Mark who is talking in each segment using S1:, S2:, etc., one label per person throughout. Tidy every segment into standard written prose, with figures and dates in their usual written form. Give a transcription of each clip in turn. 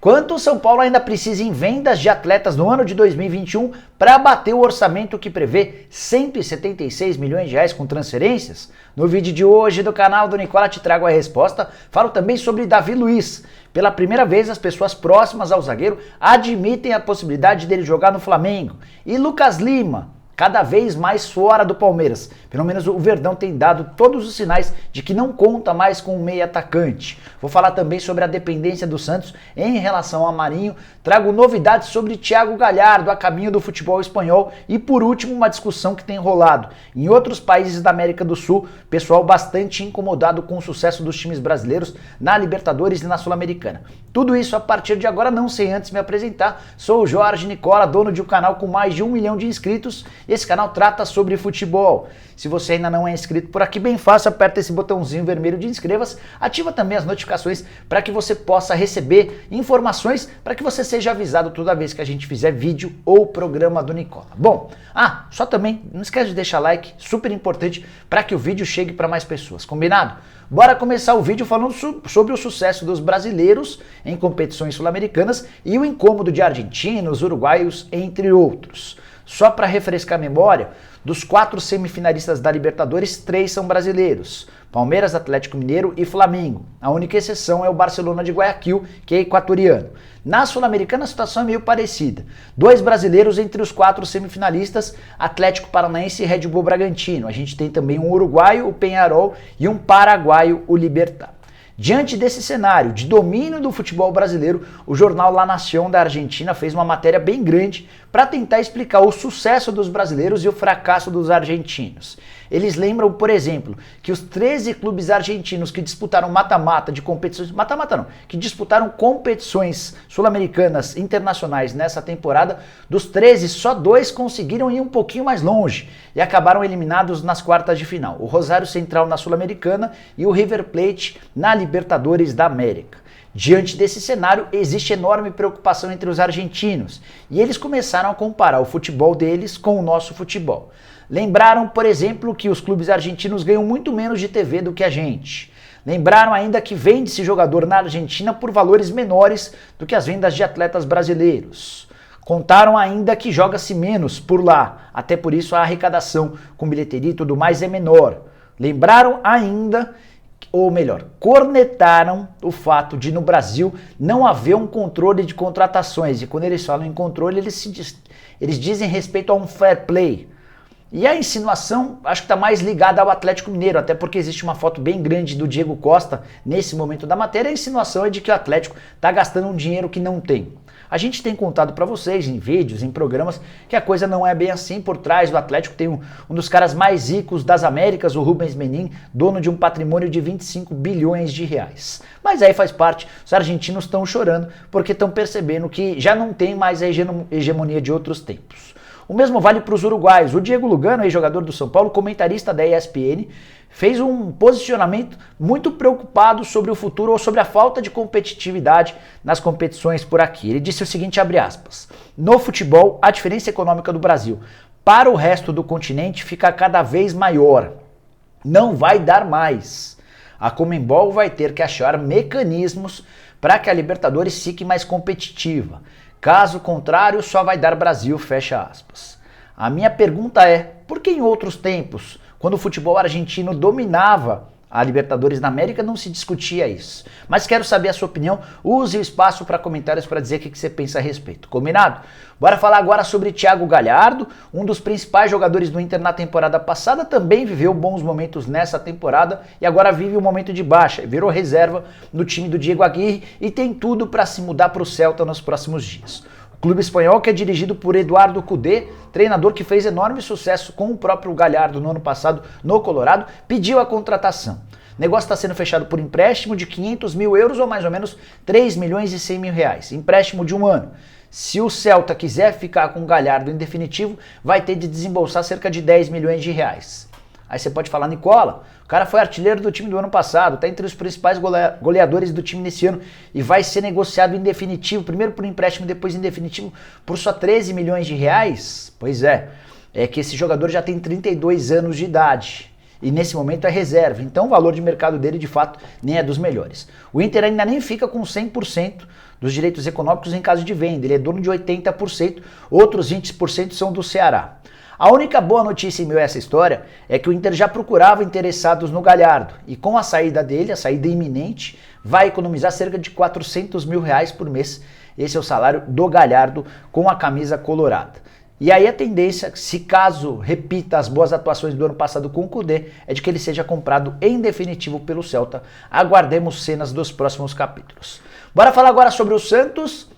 S1: Quanto o São Paulo ainda precisa em vendas de atletas no ano de 2021 para bater o orçamento que prevê 176 milhões de reais com transferências? No vídeo de hoje do canal do Nicola te trago a resposta. Falo também sobre Davi Luiz. Pela primeira vez, as pessoas próximas ao zagueiro admitem a possibilidade dele jogar no Flamengo. E Lucas Lima, cada vez mais fora do Palmeiras. Pelo menos o Verdão tem dado todos os sinais de que não conta mais com um meio atacante. Vou falar também sobre a dependência do Santos em relação a Marinho. Trago novidades sobre Thiago Galhardo a caminho do futebol espanhol. E por último, uma discussão que tem rolado. Em outros países da América do Sul, pessoal bastante incomodado com o sucesso dos times brasileiros na Libertadores e na Sul-Americana. Tudo isso a partir de agora, não sem antes me apresentar. Sou o Jorge Nicola, dono de um canal com mais de 1 milhão de inscritos. Esse canal trata sobre futebol. Se você ainda não é inscrito por aqui, bem fácil, aperta esse botãozinho vermelho de inscreva-se, ativa também as notificações para que você possa receber informações, para que você seja avisado toda vez que a gente fizer vídeo ou programa do Nicola. Bom, só também não esquece de deixar like, super importante para que o vídeo chegue para mais pessoas, combinado? Bora começar o vídeo falando sobre o sucesso dos brasileiros em competições sul-americanas e o incômodo de argentinos, uruguaios, entre outros. Só para refrescar a memória, dos 4 semifinalistas da Libertadores, 3 são brasileiros: Palmeiras, Atlético Mineiro e Flamengo. A única exceção é o Barcelona de Guayaquil, que é equatoriano. Na Sul-Americana a situação é meio parecida. 2 brasileiros entre os 4 semifinalistas, Atlético Paranaense e Red Bull Bragantino. A gente tem também um uruguaio, o Peñarol, e um paraguaio, o Libertad. Diante desse cenário de domínio do futebol brasileiro, o jornal La Nación da Argentina fez uma matéria bem grande para tentar explicar o sucesso dos brasileiros e o fracasso dos argentinos. Eles lembram, por exemplo, que os 13 clubes argentinos que disputaram mata-mata de competições... Mata-mata não, que disputaram competições sul-americanas internacionais nessa temporada, dos 13, só 2 conseguiram ir um pouquinho mais longe e acabaram eliminados nas quartas de final. O Rosário Central na Sul-Americana e o River Plate na Libertadores da América. Diante desse cenário, existe enorme preocupação entre os argentinos e eles começaram a comparar o futebol deles com o nosso futebol. Lembraram, por exemplo, que os clubes argentinos ganham muito menos de TV do que a gente. Lembraram ainda que vende-se jogador na Argentina por valores menores do que as vendas de atletas brasileiros. Contaram ainda que joga-se menos por lá, até por isso a arrecadação com bilheteria e tudo mais é menor. Lembraram ainda, ou melhor, cornetaram o fato de no Brasil não haver um controle de contratações. E quando eles falam em controle, eles dizem respeito a um fair play. E a insinuação acho que está mais ligada ao Atlético Mineiro, até porque existe uma foto bem grande do Diego Costa nesse momento da matéria. A insinuação é de que o Atlético está gastando um dinheiro que não tem. A gente tem contado para vocês em vídeos, em programas, que a coisa não é bem assim. Por trás do Atlético tem um dos caras mais ricos das Américas, o Rubens Menin, dono de um patrimônio de 25 bilhões de reais. Mas aí faz parte, os argentinos estão chorando porque estão percebendo que já não tem mais a hegemonia de outros tempos. O mesmo vale para os uruguaios. O Diego Lugano, ex-jogador do São Paulo, comentarista da ESPN, fez um posicionamento muito preocupado sobre o futuro ou sobre a falta de competitividade nas competições por aqui. Ele disse o seguinte, abre aspas: no futebol, a diferença econômica do Brasil para o resto do continente fica cada vez maior. Não vai dar mais. A Conmebol vai ter que achar mecanismos para que a Libertadores fique mais competitiva. Caso contrário, só vai dar Brasil, fecha aspas. A minha pergunta é, por que em outros tempos, quando o futebol argentino dominava a Libertadores na América, não se discutia isso? Mas quero saber a sua opinião, use o espaço para comentários para dizer o que você pensa a respeito, combinado? Bora falar agora sobre Thiago Galhardo, um dos principais jogadores do Inter na temporada passada, também viveu bons momentos nessa temporada e agora vive um momento de baixa, virou reserva no time do Diego Aguirre e tem tudo para se mudar para o Celta nos próximos dias. O clube espanhol, que é dirigido por Eduardo Cudê, treinador que fez enorme sucesso com o próprio Galhardo no ano passado no Colorado, pediu a contratação. O negócio está sendo fechado por empréstimo de 500 mil euros ou mais ou menos 3 milhões e 100 mil reais. Empréstimo de 1 ano. Se o Celta quiser ficar com o Galhardo em definitivo, vai ter de desembolsar cerca de 10 milhões de reais. Aí você pode falar, Nicola, o cara foi artilheiro do time do ano passado, está entre os principais goleadores do time nesse ano e vai ser negociado em definitivo, primeiro por empréstimo, depois em definitivo, por só 13 milhões de reais? Pois é que esse jogador já tem 32 anos de idade e nesse momento é reserva, então o valor de mercado dele de fato nem é dos melhores. O Inter ainda nem fica com 100% dos direitos econômicos em caso de venda, ele é dono de 80%, outros 20% são do Ceará. A única boa notícia em meio a essa história é que o Inter já procurava interessados no Galhardo e com a saída dele, a saída iminente, vai economizar cerca de 400 mil reais por mês. Esse é o salário do Galhardo com a camisa colorada. E aí a tendência, se caso repita as boas atuações do ano passado com o Kudê, é de que ele seja comprado em definitivo pelo Celta. Aguardemos cenas dos próximos capítulos. Bora falar agora sobre o Santos,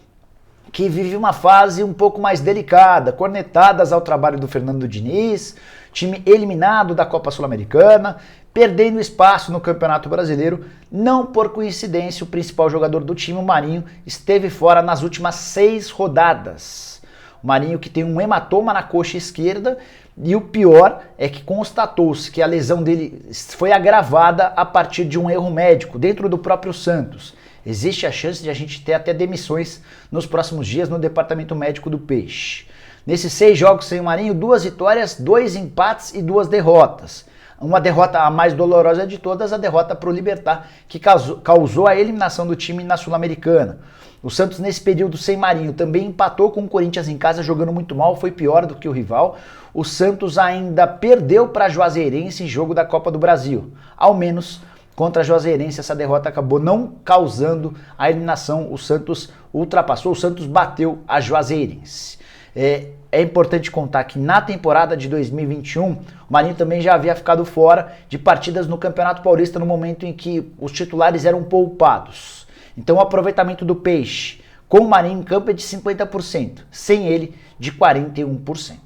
S1: que vive uma fase um pouco mais delicada, cornetadas ao trabalho do Fernando Diniz, time eliminado da Copa Sul-Americana, perdendo espaço no Campeonato Brasileiro. Não por coincidência, o principal jogador do time, o Marinho, esteve fora nas últimas 6 rodadas. O Marinho que tem um hematoma na coxa esquerda e o pior é que constatou-se que a lesão dele foi agravada a partir de um erro médico dentro do próprio Santos. Existe a chance de a gente ter até demissões nos próximos dias no departamento médico do Peixe. Nesses 6 jogos sem o Marinho, 2 vitórias, 2 empates e 2 derrotas. Uma derrota a mais dolorosa de todas, a derrota para o Libertad, que causou a eliminação do time na Sul-Americana. O Santos, nesse período sem Marinho, também empatou com o Corinthians em casa, jogando muito mal, foi pior do que o rival. O Santos ainda perdeu para a Juazeirense em jogo da Copa do Brasil. Ao menos contra a Juazeirense, essa derrota acabou não causando a eliminação. O Santos ultrapassou, o Santos bateu a Juazeirense. É importante contar que na temporada de 2021, o Marinho também já havia ficado fora de partidas no Campeonato Paulista no momento em que os titulares eram poupados. Então o aproveitamento do Peixe com o Marinho em campo é de 50%, sem ele de 41%.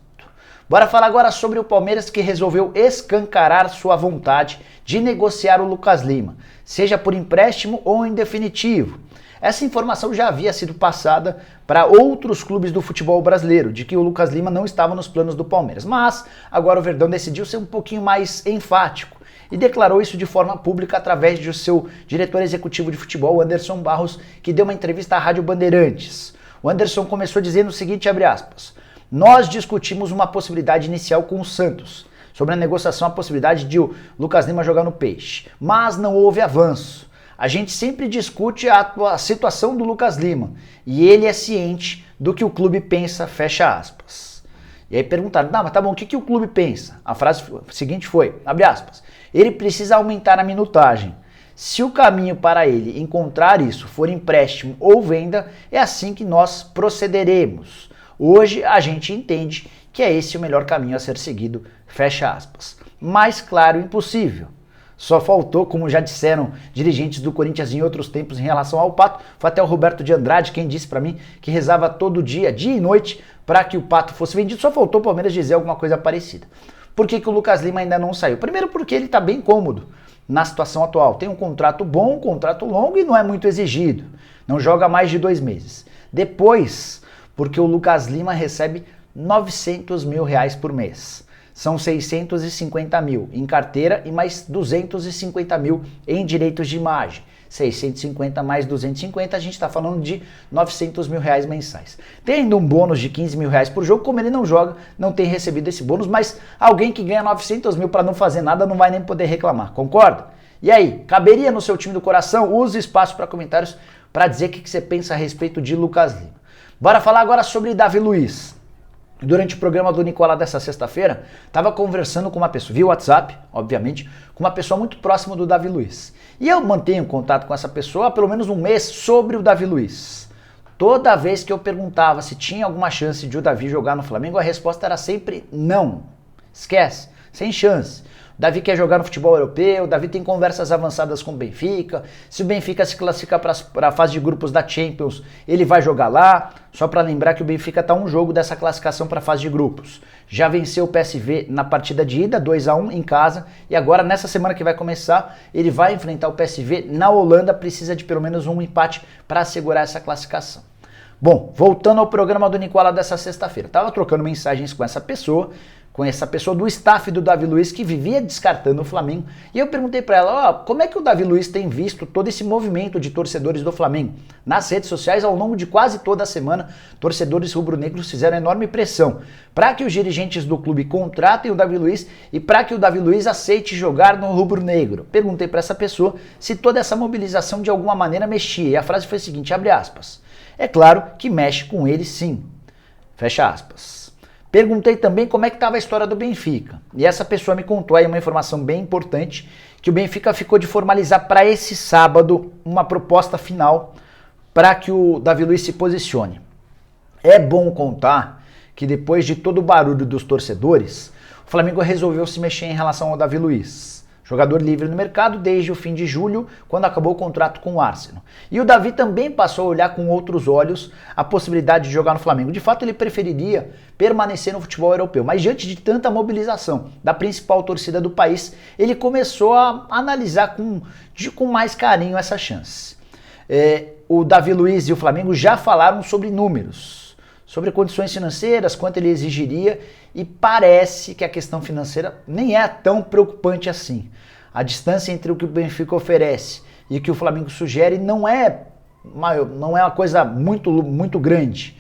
S1: Bora falar agora sobre o Palmeiras, que resolveu escancarar sua vontade de negociar o Lucas Lima, seja por empréstimo ou em definitivo. Essa informação já havia sido passada para outros clubes do futebol brasileiro, de que o Lucas Lima não estava nos planos do Palmeiras. Mas agora o Verdão decidiu ser um pouquinho mais enfático e declarou isso de forma pública através de seu diretor executivo de futebol, Anderson Barros, que deu uma entrevista à Rádio Bandeirantes. O Anderson começou dizendo o seguinte, abre aspas: "Nós discutimos uma possibilidade inicial com o Santos, sobre a negociação, a possibilidade de o Lucas Lima jogar no Peixe, mas não houve avanço. A gente sempre discute a situação do Lucas Lima e ele é ciente do que o clube pensa", fecha aspas. E aí perguntaram, mas tá bom, o que o clube pensa? A frase seguinte foi, abre aspas: "Ele precisa aumentar a minutagem. Se o caminho para ele encontrar isso for empréstimo ou venda, é assim que nós procederemos. Hoje a gente entende que é esse o melhor caminho a ser seguido", fecha aspas. Mais claro impossível. Só faltou, como já disseram dirigentes do Corinthians em outros tempos em relação ao Pato, foi até o Roberto de Andrade quem disse para mim que rezava todo dia, dia e noite, para que o Pato fosse vendido. Só faltou o Palmeiras dizer alguma coisa parecida. Por que o Lucas Lima ainda não saiu? Primeiro porque ele está bem cômodo na situação atual. Tem um contrato bom, um contrato longo e não é muito exigido. Não joga mais de 2 meses. Depois, porque o Lucas Lima recebe 900 mil reais por mês. São 650 mil em carteira e mais 250 mil em direitos de imagem. 650 mais 250, a gente está falando de 900 mil reais mensais. Tem ainda um bônus de 15 mil reais por jogo, como ele não joga, não tem recebido esse bônus, mas alguém que ganha 900 mil para não fazer nada não vai nem poder reclamar, concorda? E aí, caberia no seu time do coração? Use espaço para comentários para dizer o que você pensa a respeito de Lucas Lima. Bora falar agora sobre Davi Luiz. Durante o programa do Nicola dessa sexta-feira, estava conversando com uma pessoa, via WhatsApp, obviamente, com uma pessoa muito próxima do Davi Luiz. E eu mantenho contato com essa pessoa há pelo menos um mês sobre o Davi Luiz. Toda vez que eu perguntava se tinha alguma chance de o Davi jogar no Flamengo, a resposta era sempre não. Esquece, sem chance. O Davi quer jogar no futebol europeu, o Davi tem conversas avançadas com o Benfica. Se o Benfica se classificar para a fase de grupos da Champions, ele vai jogar lá. Só para lembrar que o Benfica está um jogo dessa classificação para a fase de grupos. Já venceu o PSV na partida de ida, 2-1 em casa. E agora, nessa semana que vai começar, ele vai enfrentar o PSV na Holanda. Precisa de pelo menos um empate para assegurar essa classificação. Bom, voltando ao programa do Nicola dessa sexta-feira. Estava trocando mensagens com essa pessoa, com essa pessoa do staff do Davi Luiz que vivia descartando o Flamengo. E eu perguntei para ela, como é que o Davi Luiz tem visto todo esse movimento de torcedores do Flamengo? Nas redes sociais, ao longo de quase toda a semana, torcedores rubro-negros fizeram enorme pressão para que os dirigentes do clube contratem o Davi Luiz e para que o Davi Luiz aceite jogar no rubro-negro. Perguntei para essa pessoa se toda essa mobilização de alguma maneira mexia. E a frase foi a seguinte, abre aspas, é claro que mexe com ele sim, fecha aspas. Perguntei também como é que estava a história do Benfica. E essa pessoa me contou aí uma informação bem importante, que o Benfica ficou de formalizar para esse sábado uma proposta final para que o Davi Luiz se posicione. É bom contar que depois de todo o barulho dos torcedores, o Flamengo resolveu se mexer em relação ao Davi Luiz. Jogador livre no mercado desde o fim de julho, quando acabou o contrato com o Arsenal. E o Davi também passou a olhar com outros olhos a possibilidade de jogar no Flamengo. De fato, ele preferiria permanecer no futebol europeu. Mas diante de tanta mobilização da principal torcida do país, ele começou a analisar com mais carinho essa chance. O Davi Luiz e o Flamengo já falaram sobre números, sobre condições financeiras, quanto ele exigiria, e parece que a questão financeira nem é tão preocupante assim. A distância entre o que o Benfica oferece e o que o Flamengo sugere não é uma coisa muito grande,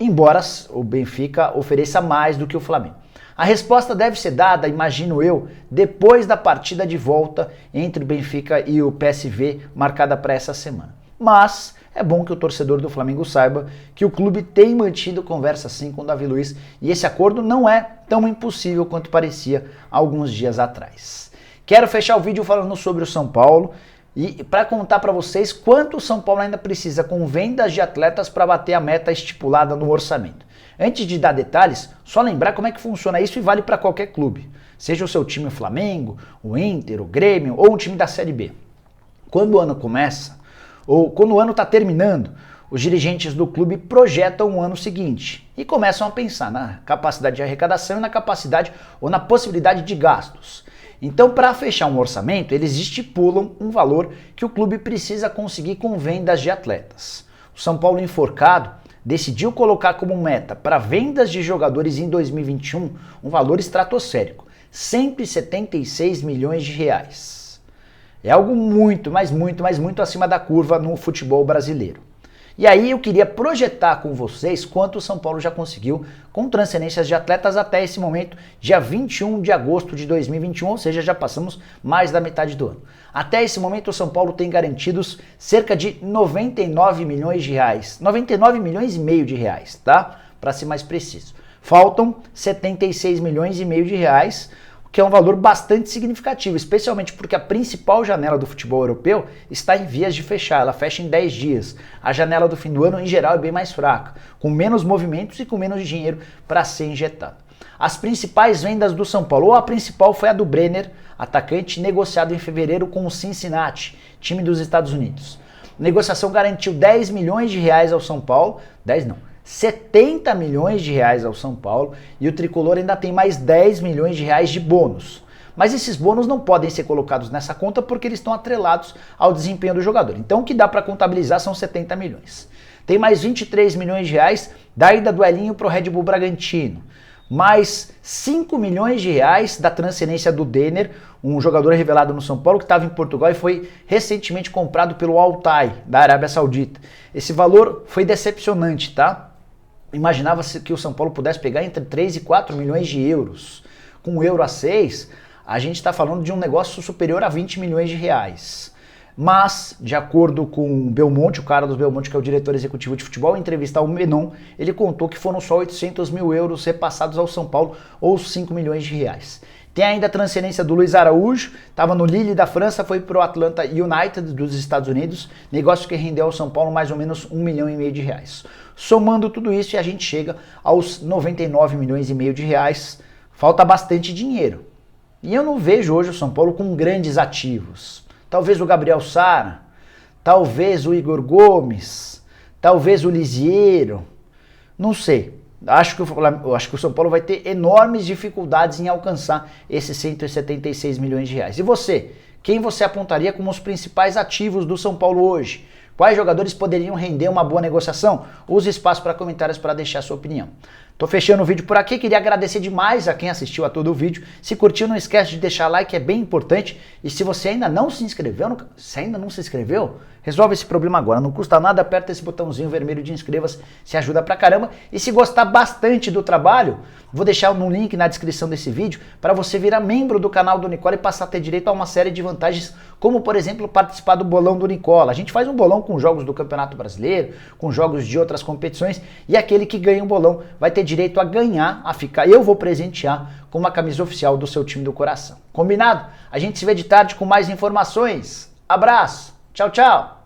S1: embora o Benfica ofereça mais do que o Flamengo. A resposta deve ser dada, imagino eu, depois da partida de volta entre o Benfica e o PSV, marcada para essa semana. Mas é bom que o torcedor do Flamengo saiba que o clube tem mantido conversa sim com o Davi Luiz e esse acordo não é tão impossível quanto parecia alguns dias atrás. Quero fechar o vídeo falando sobre o São Paulo e para contar para vocês quanto o São Paulo ainda precisa com vendas de atletas para bater a meta estipulada no orçamento. Antes de dar detalhes, só lembrar como é que funciona isso e vale para qualquer clube, seja o seu time o Flamengo, o Inter, o Grêmio ou um time da Série B. Quando o ano começa, ou quando o ano está terminando, os dirigentes do clube projetam o ano seguinte e começam a pensar na capacidade de arrecadação e na capacidade ou na possibilidade de gastos. Então, para fechar um orçamento, eles estipulam um valor que o clube precisa conseguir com vendas de atletas. O São Paulo enforcado decidiu colocar como meta para vendas de jogadores em 2021 um valor estratosférico, 176 milhões de reais. É algo muito acima da curva no futebol brasileiro. E aí eu queria projetar com vocês quanto o São Paulo já conseguiu com transferências de atletas até esse momento, dia 21 de agosto de 2021, ou seja, já passamos mais da metade do ano. Até esse momento o São Paulo tem garantidos cerca de 99 milhões de reais, 99 milhões e meio de reais, tá? Para ser mais preciso. Faltam 76 milhões e meio de reais, que é um valor bastante significativo, especialmente porque a principal janela do futebol europeu está em vias de fechar, ela fecha em 10 dias. A janela do fim do ano, em geral, é bem mais fraca, com menos movimentos e com menos dinheiro para ser injetado. As principais vendas do São Paulo, ou a principal foi a do Brenner, atacante negociado em fevereiro com o Cincinnati, time dos Estados Unidos. A negociação garantiu 10 milhões de reais ao São Paulo, 70 milhões de reais ao São Paulo e o tricolor ainda tem mais 10 milhões de reais de bônus. Mas esses bônus não podem ser colocados nessa conta porque eles estão atrelados ao desempenho do jogador. Então o que dá para contabilizar são 70 milhões. Tem mais 23 milhões de reais da ida do Elinho para o Red Bull Bragantino. Mais 5 milhões de reais da transferência do Denner, um jogador revelado no São Paulo que estava em Portugal e foi recentemente comprado pelo Al-Thai, da Arábia Saudita. Esse valor foi decepcionante, tá? Imaginava-se que o São Paulo pudesse pegar entre 3 e 4 milhões de euros. Com o euro a 6, a gente está falando de um negócio superior a 20 milhões de reais. Mas, de acordo com o Belmonte, o cara dos Belmonte, que é o diretor executivo de futebol, em entrevista ao Menon, ele contou que foram só 800 mil euros repassados ao São Paulo, ou 5 milhões de reais. Tem ainda a transferência do Luiz Araújo, estava no Lille da França, foi para o Atlanta United dos Estados Unidos, negócio que rendeu ao São Paulo mais ou menos 1,5 milhão de reais. Somando tudo isso, a gente chega aos 99 milhões e meio de reais, falta bastante dinheiro. E eu não vejo hoje o São Paulo com grandes ativos. Talvez o Gabriel Sara, talvez o Igor Gomes, talvez o Lisiero, não sei. Acho que o São Paulo vai ter enormes dificuldades em alcançar esses 176 milhões de reais. E você? Quem você apontaria como os principais ativos do São Paulo hoje? Quais jogadores poderiam render uma boa negociação? Use espaço para comentários para deixar sua opinião. Tô fechando o vídeo por aqui, queria agradecer demais a quem assistiu a todo o vídeo. Se curtiu, não esquece de deixar like, é bem importante. E se você ainda não se inscreveu, resolve esse problema agora. Não custa nada, aperta esse botãozinho vermelho de inscreva-se, se ajuda pra caramba. E se gostar bastante do trabalho, vou deixar um link na descrição desse vídeo para você virar membro do canal do Nicola e passar a ter direito a uma série de vantagens, como por exemplo participar do bolão do Nicola. A gente faz um bolão com jogos do Campeonato Brasileiro, com jogos de outras competições, e aquele que ganha o bolão vai ter direito a ganhar, a ficar, eu vou presentear com uma camisa oficial do seu time do coração. Combinado? A gente se vê de tarde com mais informações. Abraço, tchau, tchau!